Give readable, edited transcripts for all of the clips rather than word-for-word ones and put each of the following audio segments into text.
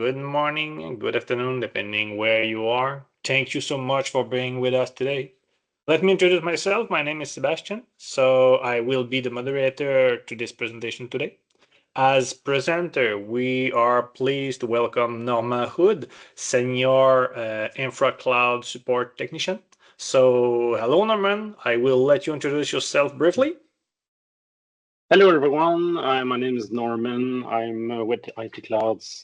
good morning, good afternoon, depending where you are. Thank you so much for being with us today. Let me introduce myself. My name is Sebastian, so I will be the moderator to this presentation today. As presenter, we are pleased to welcome Norma Hood, Senior Infra Cloud Support Technician. So, hello, Norman. I will let you introduce yourself briefly. Hello, everyone. My name is Norman. I'm with IT Clouds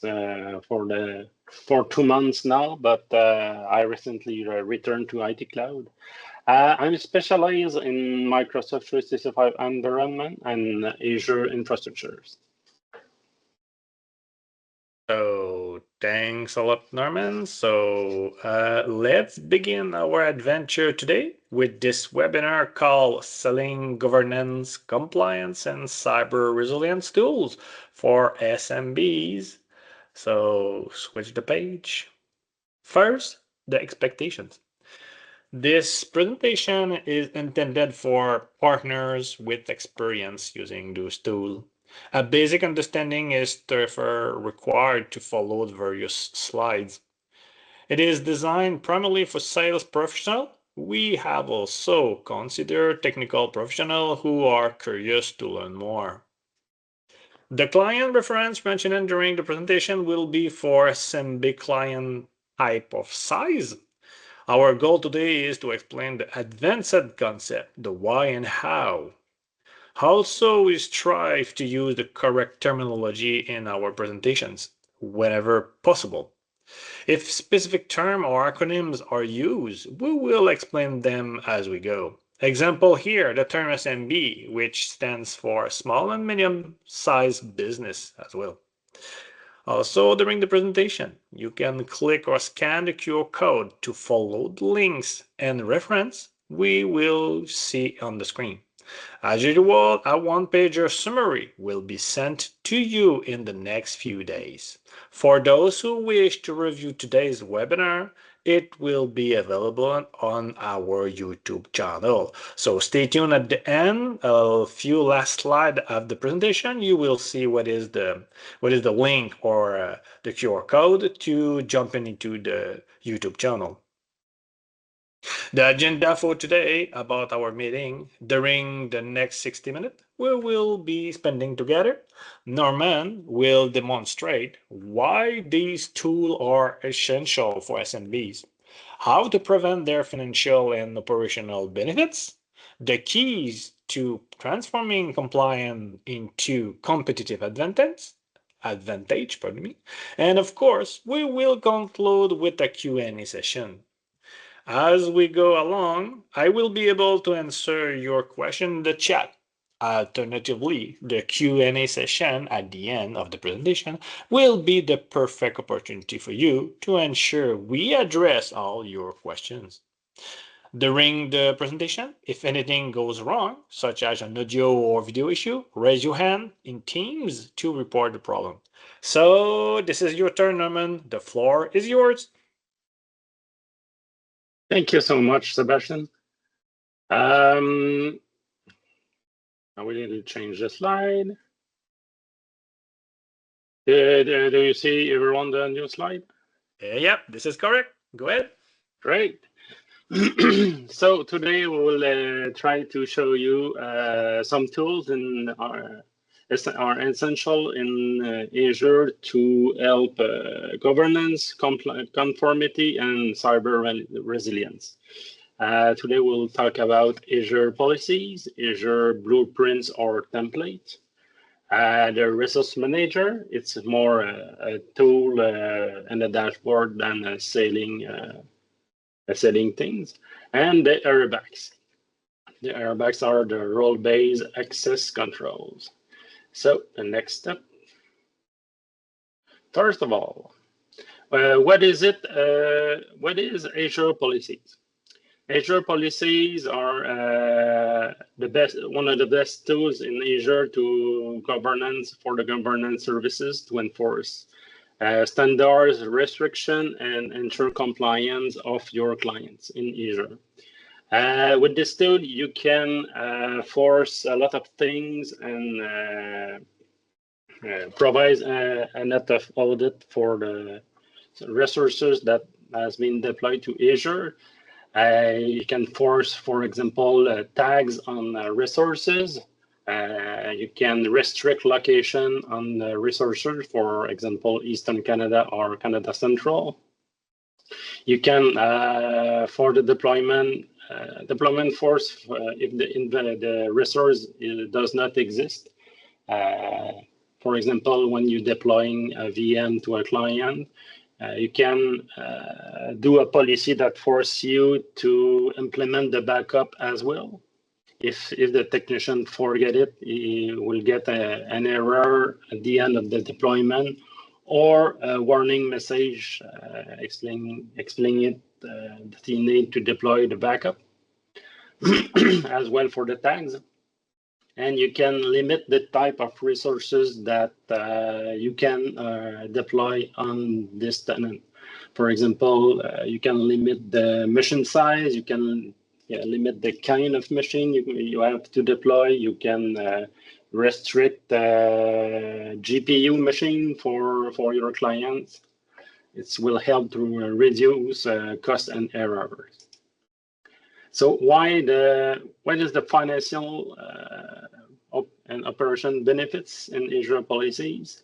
for 2 months now, but I recently returned to IT Cloud. I'm specialized in Microsoft 365 environment and Azure infrastructures. So thanks a lot, Norman. So let's begin our adventure today with this webinar called Selling Governance, Compliance, and Cyber Resilience Tools for SMBs. So switch the page. First, the expectations. This presentation is intended for partners with experience using those tools. A basic understanding is therefore required to follow the various slides. It is designed primarily for sales professionals. We have also considered technical professionals who are curious to learn more. The client reference mentioned during the presentation will be for SMB client type of size. Our goal today is to explain the advanced concept, the why and how. Also, we strive to use the correct terminology in our presentations, whenever possible. If specific terms or acronyms are used, we will explain them as we go. Example here, the term SMB, which stands for small and medium-sized business as well. Also, during the presentation, you can click or scan the QR code to follow the links and reference we will see on the screen. As usual, a one-pager summary will be sent to you in the next few days. For those who wish to review today's webinar, it will be available on our YouTube channel. So stay tuned at the end. A few last slides of the presentation, you will see what is the link or the QR code to jump into the YouTube channel. The agenda for today about our meeting during the next 60 minutes, we will be spending together. Norman will demonstrate why these tools are essential for SMBs, how to prevent their financial and operational benefits, the keys to transforming compliance into competitive advantage, and of course, we will conclude with a Q&A session. As we go along, I will be able to answer your question in the chat. Alternatively, the Q&A session at the end of the presentation will be the perfect opportunity for you to ensure we address all your questions. During the presentation, if anything goes wrong, such as an audio or video issue, raise your hand in Teams to report the problem. So this is your turn, Norman. The floor is yours. Thank you so much, Sebastian. Now we need to change the slide. Do you see everyone the new slide? Yep, this is correct. Go ahead. Great. So today we will try to show you some tools in are essential in Azure to help governance, conformity, and cyber resilience. Today we'll talk about Azure policies, Azure blueprints or templates. The resource manager, it's more a tool and a dashboard than selling things. And the airbags. The airbags are the role-based access controls. So the next step. First of all, what is it? What is Azure policies? Azure policies are one of the best tools in Azure to for the governance services to enforce standards, restriction, and ensure compliance of your clients in Azure. With this tool, you can force a lot of things and provides a net of audit for the resources that has been deployed to Azure. You can force, for example, tags on resources. You can restrict location on resources, for example, Eastern Canada or Canada Central. You can, for the deployment force, if the resource does not exist. For example, when you're deploying a VM to a client, you can do a policy that forces you to implement the backup as well. If the technician forget it, he will get an error at the end of the deployment, or a warning message explaining it that you need to deploy the backup as well for the tags. And you can limit the type of resources that you can deploy on this tenant. For example, you can limit the machine size, you can limit the kind of machine you have to deploy, you can restrict the GPU machine for your clients. It will help to reduce cost and errors. So what is the financial and operation benefits in Azure policies?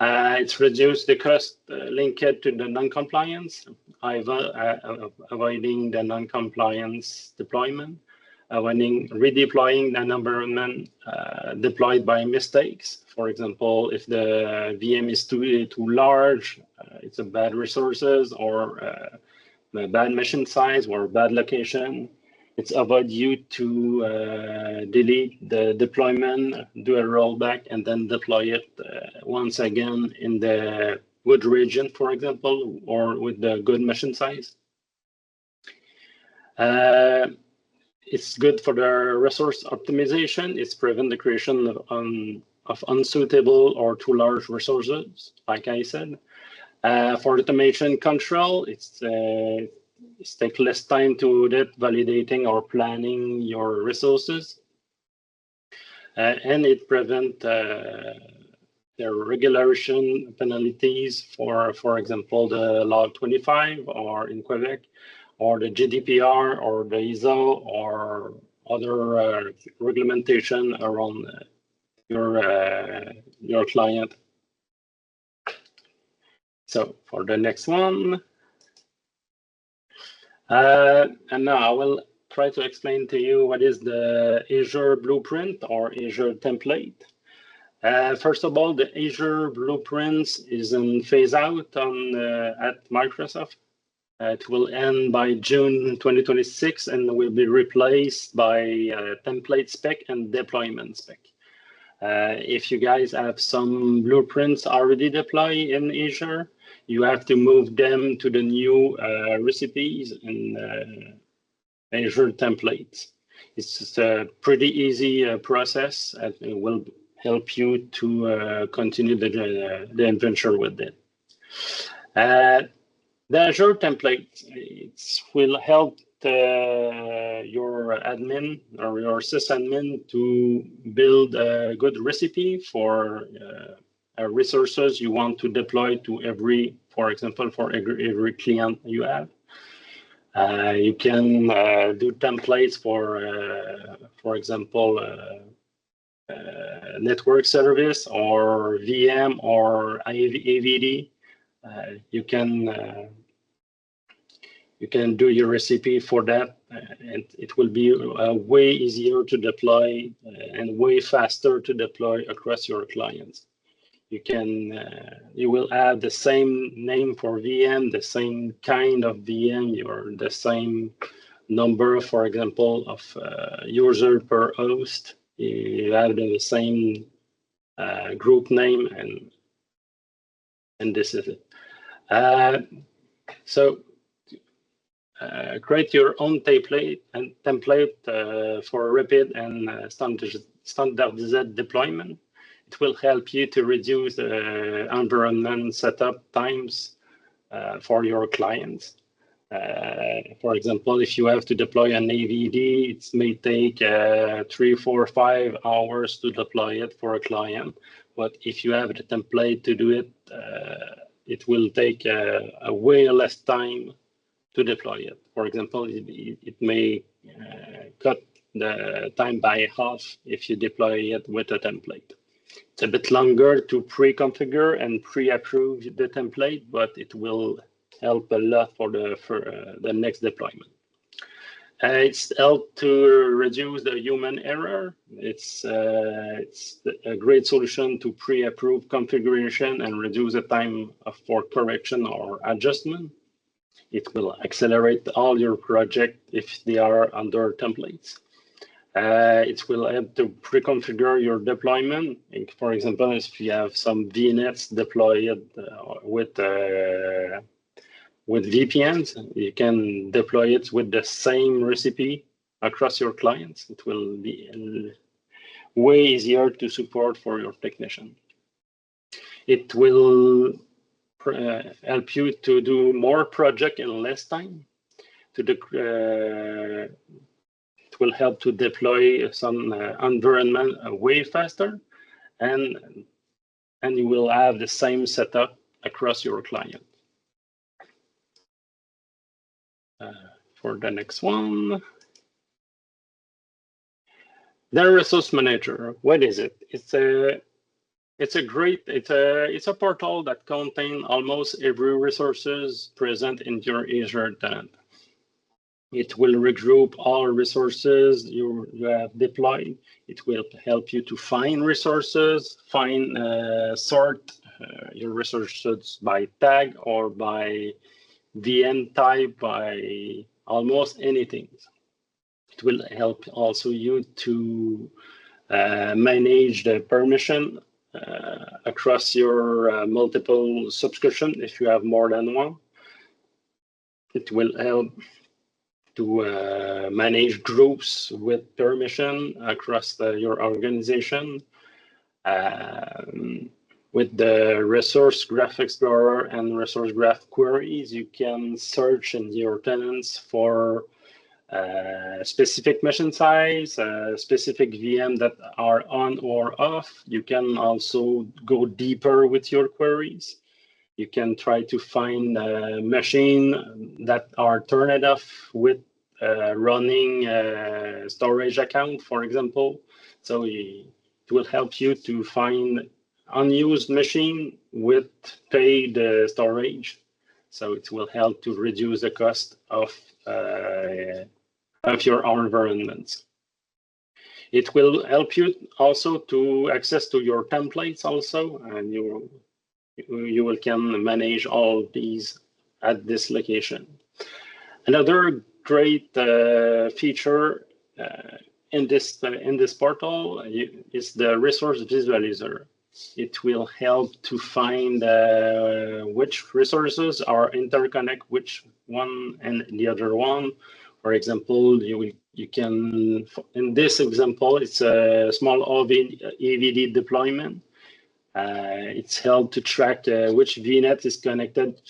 It's reduced the cost linked to the non-compliance, avoiding the non-compliance deployment, avoiding redeploying the environment deployed by mistakes. For example, if the VM is too large, it's a bad resources, or a bad machine size, or bad location. It's avoid you to delete the deployment, do a rollback, and then deploy it once again in the good region, for example, or with the good machine size. It's good for the resource optimization. It's prevent the creation of unsuitable or too large resources, like I said. For automation control, it's take less time to that validating or planning your resources, and it prevent the regulation penalties for example, the Law 25 or in Quebec, or the GDPR or the ISO, or other regulation around your client. So for the next one. And now I will try to explain to you what is the Azure Blueprint or Azure template. First of all, the Azure Blueprints is in phase out at Microsoft. It will end by June 2026 and will be replaced by template spec and deployment spec. If you guys have some blueprints already deployed in Azure, you have to move them to the new recipes and Azure templates. It's just a pretty easy process, and it will help you to continue the adventure with it. The Azure template, it will help your admin or your sysadmin to build a good recipe for resources you want to deploy to every, for example, for every client you have. You can do templates for example, network service or VM or AVD. You can do your recipe for that, and it will be way easier to deploy and way faster to deploy across your clients. You will add the same name for VM, the same kind of VM, or the same number, for example, of user per host. You have the same group name, and this is it. So create your own template for rapid and standardized deployment. It will help you to reduce the environment setup times for your clients. For example, if you have to deploy an AVD, it may take 3, 4, 5 hours to deploy it for a client. But if you have the template to do it, it will take a way less time to deploy it. For example, it may cut the time by half if you deploy it with a template. It's a bit longer to pre-configure and pre-approve the template, but it will help a lot for the next deployment. It's helped to reduce the human error. It's a great solution to pre-approve configuration and reduce the time for correction or adjustment. It will accelerate all your project if they are under templates. It will help to pre-configure your deployment. For example, if you have some VNets deployed with VPNs, you can deploy it with the same recipe across your clients. It will be way easier to support for your technician. It will help you to do more project in less time. It will help to deploy some environment way faster, and you will have the same setup across your client. For the next one, the resource manager. What is it? It's a portal that contains almost every resources present in your Azure tenant. It will regroup all resources you have deployed. It will help you to find resources, sort your resources by tag or by VM type, by almost anything. It will help also you to manage the permission across your multiple subscription if you have more than one. It will help to manage groups with permission across your organization. With the Resource Graph Explorer and Resource Graph queries, you can search in your tenants for specific machine size, specific VM that are on or off. You can also go deeper with your queries. You can try to find a machine that are turned off with running storage account, for example. So it will help you to find unused machine with paid storage. So it will help to reduce the cost of your environments. It will help you also to access to your templates also, and you can manage all these at this location. Another great feature in this portal is the resource visualizer. It will help to find which resources are interconnect which one and the other one. For example, you can, in this example, it's a small AVD deployment. It's helped to track which VNet is connected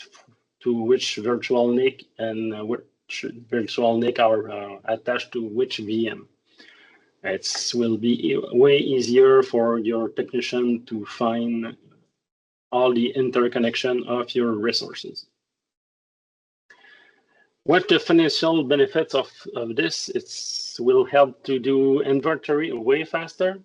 to which virtual NIC and which virtual NIC are attached to which VM. It will be way easier for your technician to find all the interconnection of your resources. What the financial benefits of this? It will help to do inventory way faster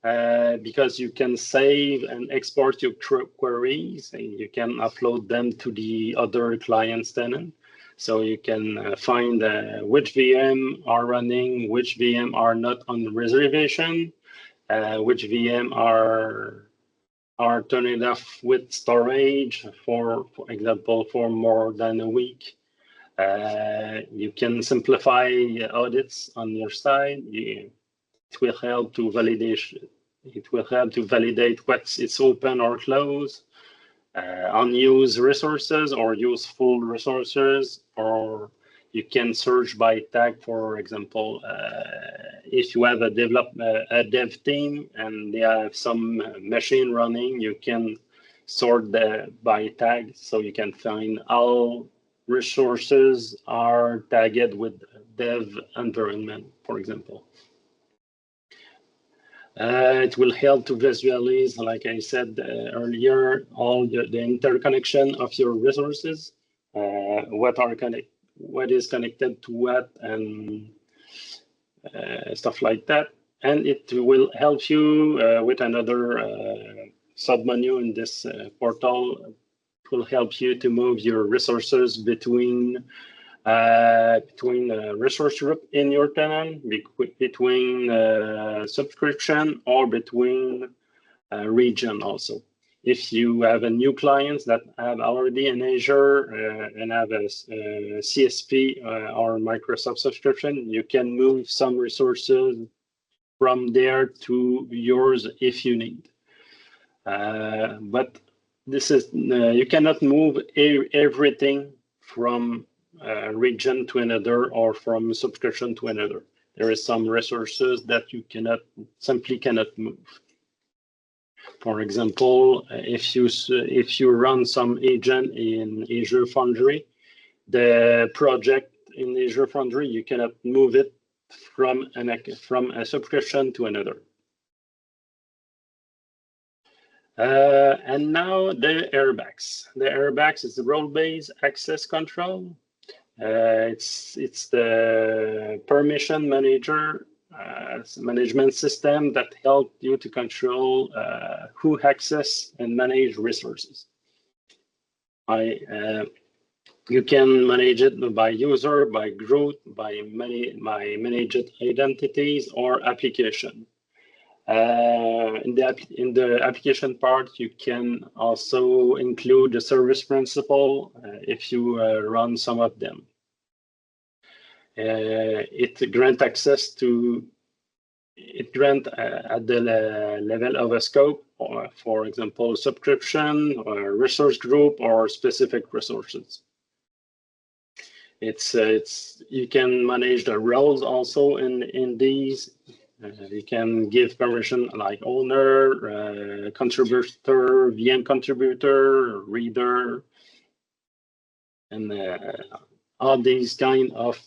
because you can save and export your queries and you can upload them to the other client's tenant. So you can find which VM are running, which VM are not on reservation, which VM are turned off with storage, for example, for more than a week. You can simplify audits on your side. It will help to validate. It will help to validate what's open or closed, unused resources or useful resources, or you can search by tag. For example, if you have a dev team and they have some machine running, you can sort by tag, so you can find all resources are tagged with dev environment, for example. It will help to visualize, like I said earlier, all the interconnection of your resources, what is connected to what, and stuff like that. And it will help you with another submenu in this portal. It will help you to move your resources between resource group in your tenant, between subscription, or between region also. If you have a new clients that have already an Azure and have a CSP or Microsoft subscription, you can move some resources from there to yours if you need. But this is you cannot move everything from region to another or from subscription to another. There is some resources that you simply cannot move. For example, if you run some agent in Azure Foundry, the project in Azure Foundry, you cannot move it from a subscription to another. And now the airbags. The airbags is the role-based access control. It's the permission manager management system that helps you to control who access and manage resources. You can manage it by user, by group, by managed identities or application. In the application part, you can also include the service principal if you run some of them. It grants access to, at the level of a scope, or for example, subscription or resource group or specific resources. You can manage the roles also in these. You can give permission like owner, contributor, VM contributor, reader, and all these kind of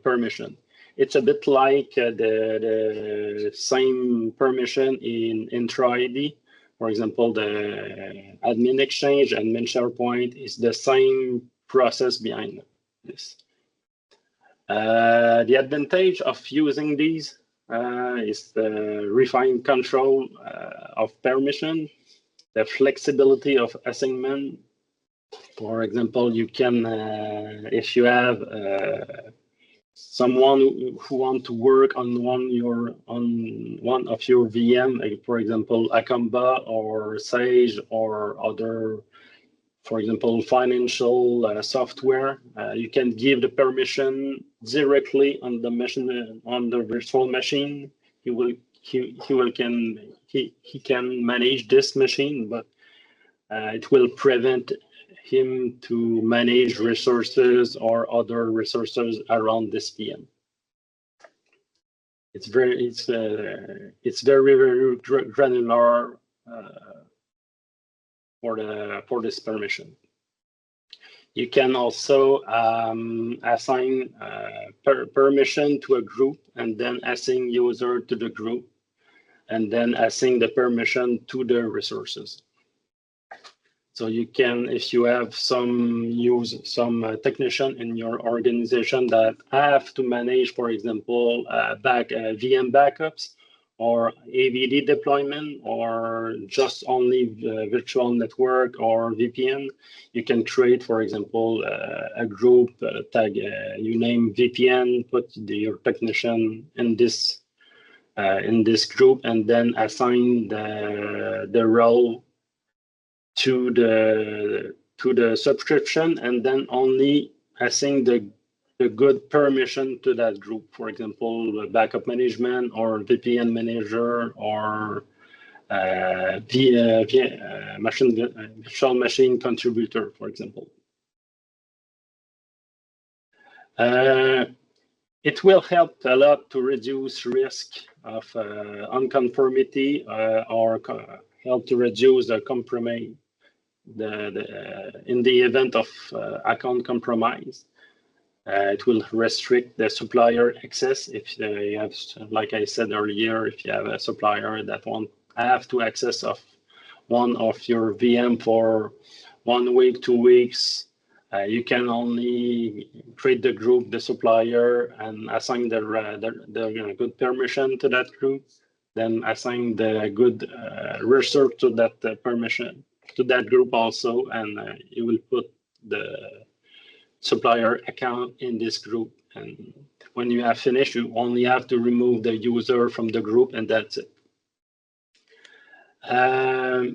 permission. It's a bit like the same permission in Intra ID. For example, the admin exchange, admin SharePoint is the same process behind this. The advantage of using these is the refined control of permission, the flexibility of assignment. For example, you can, if you have someone who want to work on one of your VM, like for example, Acamba or Sage or other, for example, financial software, you can give the permission directly on the machine, on the virtual machine. He can manage this machine, but it will prevent him to manage resources or other resources around this VM. It's very granular for this permission. You can also assign permission to a group and then assign user to the group and then assign the permission to the resources. So you can, if you have some technician in your organization that have to manage, for example, VM backups or AVD deployment or just only virtual network or VPN, you can create, for example, a group tag. You name VPN, put your technician in this group, and then assign the role to the subscription, and then only assign the good permission to that group. For example, backup management or VPN manager or virtual machine contributor, for example. It will help a lot to reduce risk of unconformity or help to reduce the compromise in the event of account compromise. It will restrict the supplier access if you have, like I said earlier, if you have a supplier that won't have to access of one of your VM for 1 week, 2 weeks, you can only create the group, the supplier, and assign the good permission to that group, then assign the good reserve to that permission to that group also, and you will put the supplier account in this group. And when you have finished, you only have to remove the user from the group, and that's it.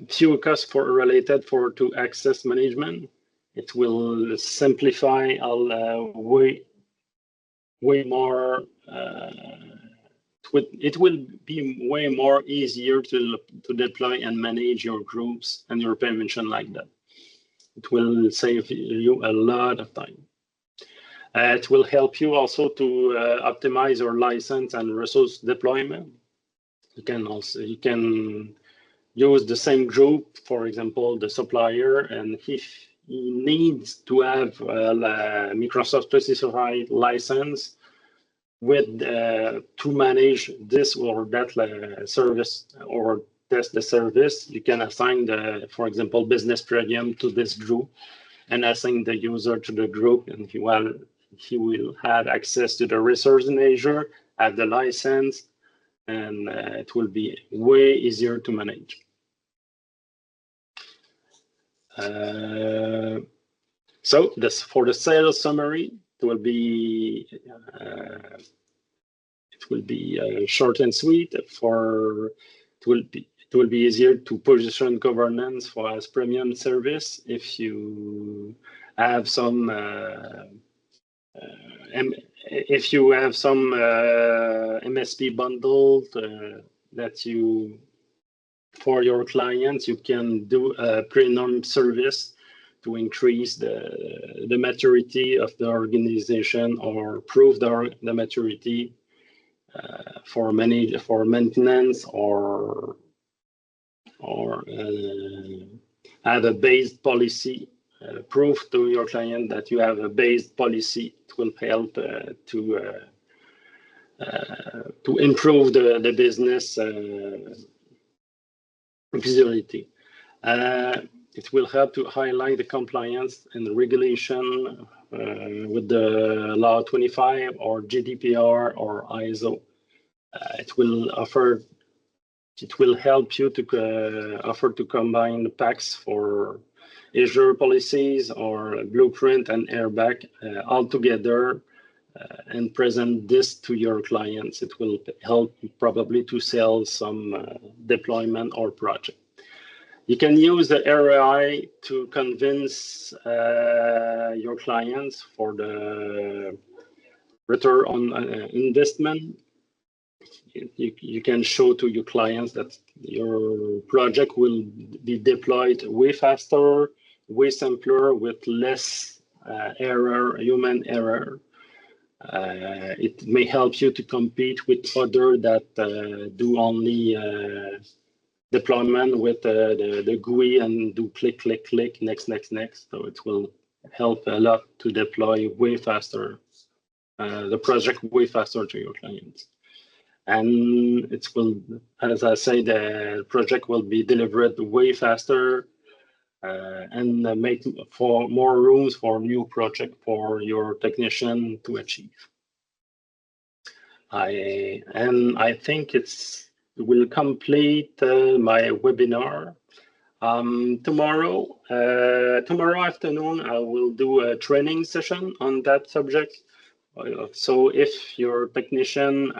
Few costs related to access management. It will simplify way more. It will be way more easier to deploy and manage your groups and your permission like that. It will save you a lot of time. It will help you also to optimize your license and resource deployment. You can use the same group, for example, the supplier, and if he needs to have a Microsoft specified license with to manage this or that service or test the service, you can assign the, for example, business premium to this group and assign the user to the group, and he will have access to the resource in Azure, have the license, and it will be way easier to manage. So this for the sales summary, it will be short and sweet. It will be easier to position governance for as premium service if you have some MSP bundle that you for your clients, you can do a premium service to increase the maturity of the organization or prove the maturity for maintenance or have a based policy. Prove to your client that you have a based policy. It will help to improve the business visibility. It will help to highlight the compliance and the regulation with the Law 25 or GDPR or ISO. It will help you to offer to combine the packs for Azure policies or Blueprint and Airbag all together and present this to your clients. It will help probably to sell some deployment or project. You can use the ROI to convince your clients for the return on investment. You can show to your clients that your project will be deployed way faster, way simpler, with less human error. It may help you to compete with others that do only deployment with the GUI and do click, click, click, next. So it will help a lot to deploy way faster, the project way faster to your clients. And it will, as I say, the project will be delivered way faster and make for more rooms for new project for your technician to achieve. I think it will complete my webinar. Tomorrow afternoon, I will do a training session on that subject. So if your technician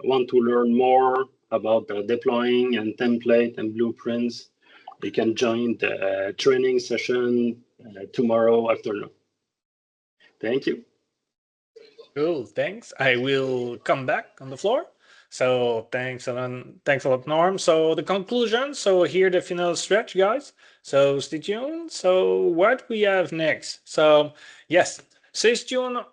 want to learn more about deploying and template and blueprints, you can join the training session tomorrow afternoon. Thank you. Cool, thanks. I will come back on the floor. So thanks a lot, Norm. So the conclusion. So here the final stretch, guys. So stay tuned. So what we have next? So yes, stay tuned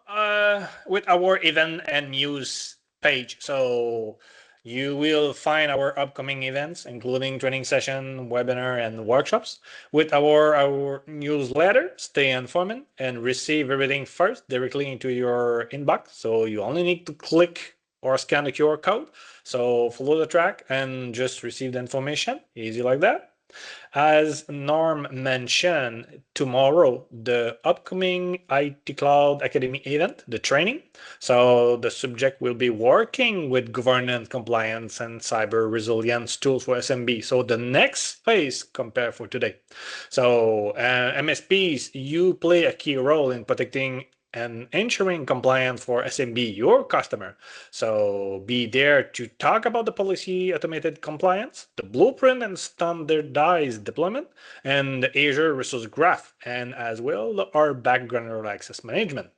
with our event and news page. So You will find our upcoming events, including training session, webinar, and workshops. With our newsletter, stay informed and receive everything first directly into your inbox. So you only need to click or scan the QR code. So follow the track and just receive the information. Easy like that. As Norm mentioned, tomorrow, the upcoming IT Cloud Academy event, the training. So the subject will be working with governance, compliance, and cyber resilience tools for SMB. So the next phase compared for today. So MSPs, you play a key role in protecting and ensuring compliance for SMB, your customer. So be there to talk about the policy automated compliance, the blueprint and standardized deployment, and the Azure resource graph, and as well our background access management.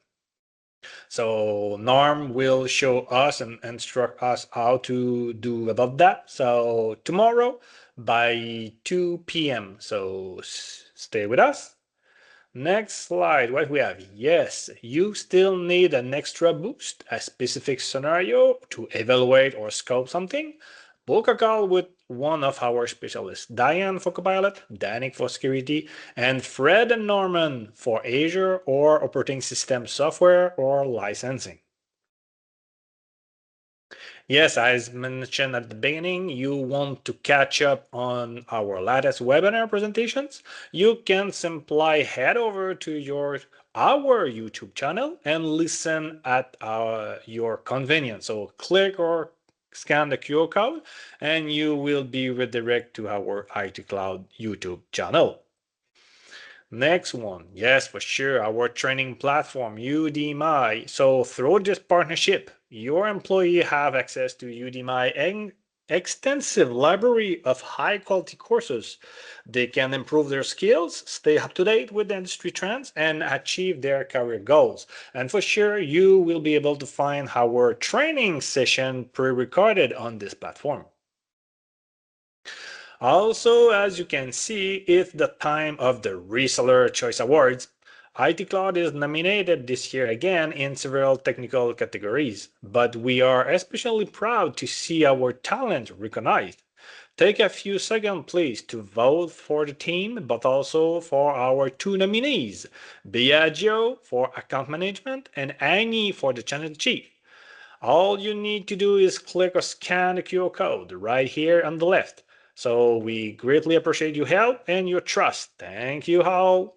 So Norm will show us and instruct us how to do about that. So tomorrow by 2 p.m. So stay with us. Next slide, what we have? Yes, you still need an extra boost, a specific scenario to evaluate or scope something. Book a call with one of our specialists, Diane for Copilot, Danik for security, and Fred and Norman for Azure or operating system software or licensing. Yes, as mentioned at the beginning, you want to catch up on our latest webinar presentations. You can simply head over to our YouTube channel and listen at your convenience. So click or scan the QR code and you will be redirected to our IT Cloud YouTube channel. Next one, yes, for sure, our training platform, Udemy. So through this partnership, your employee have access to Udemy extensive library of high quality courses. They can improve their skills, stay up to date with the industry trends, and achieve their career goals. And for sure, you will be able to find our training session pre-recorded on this platform. Also, as you can see, it's the time of the Reseller Choice Awards. IT Cloud is nominated this year again in several technical categories, but we are especially proud to see our talent recognized. Take a few seconds, please, to vote for the team, but also for our two nominees, Biagio for account management and Annie for the channel chief. All you need to do is click or scan the QR code right here on the left. So we greatly appreciate your help and your trust. Thank you all.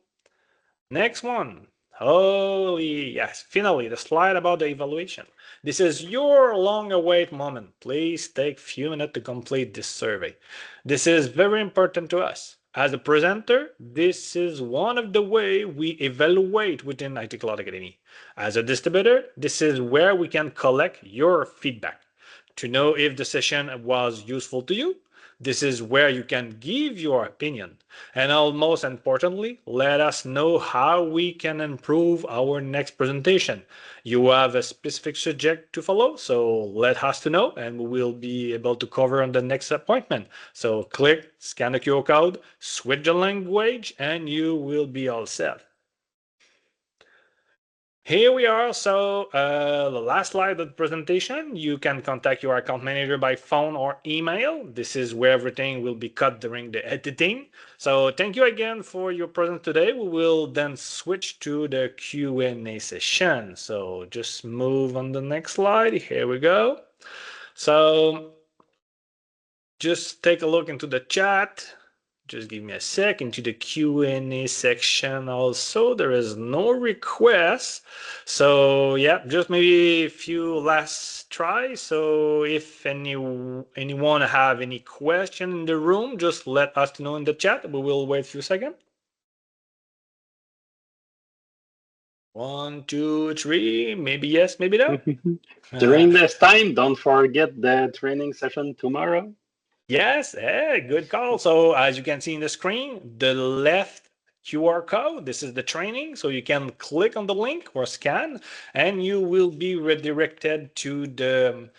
Next one. Holy, yes, finally, the slide about the evaluation. This is your long awaited moment. Please take a few minutes to complete this survey. This is very important to us. As a presenter, this is one of the way we evaluate within IT Cloud Academy. As a distributor, this is where we can collect your feedback to know if the session was useful to you. This is where you can give your opinion. And most importantly, let us know how we can improve our next presentation. You have a specific subject to follow, so let us to know and we will be able to cover on the next appointment. So click, scan the QR code, switch the language, and you will be all set. Here we are. So the last slide of the presentation, you can contact your account manager by phone or email. This is where everything will be cut during the editing. So thank you again for your presence today. We will then switch to the Q&A session. So just move on the next slide. Here we go. So just take a look into the chat. Just give me a sec into the Q&A section. Also, there is no request. So yeah, just maybe a few last tries. So if anyone have any question in the room, just let us know in the chat. We will wait a few seconds. 1, 2, 3. Maybe yes, maybe no. During this time, don't forget the training session tomorrow. Yes, good call. So as you can see in the screen, the left QR code, this is the training. So you can click on the link or scan and you will be redirected to the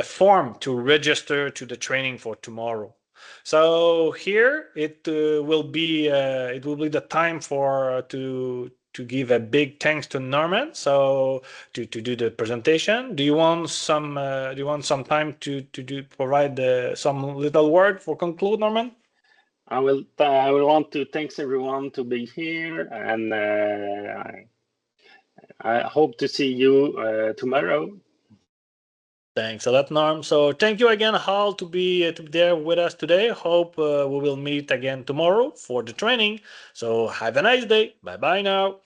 form to register to the training for tomorrow. So here it will be the time for to give a big thanks to Norman. So to do the presentation, do you want some time to provide some little word for conclude, Norman? I will want to thanks everyone to be here, and I hope to see you tomorrow. Thanks a lot, Norm. So thank you again, Hal, to be there with us today. Hope we will meet again tomorrow for the training. So have a nice day. Bye bye now.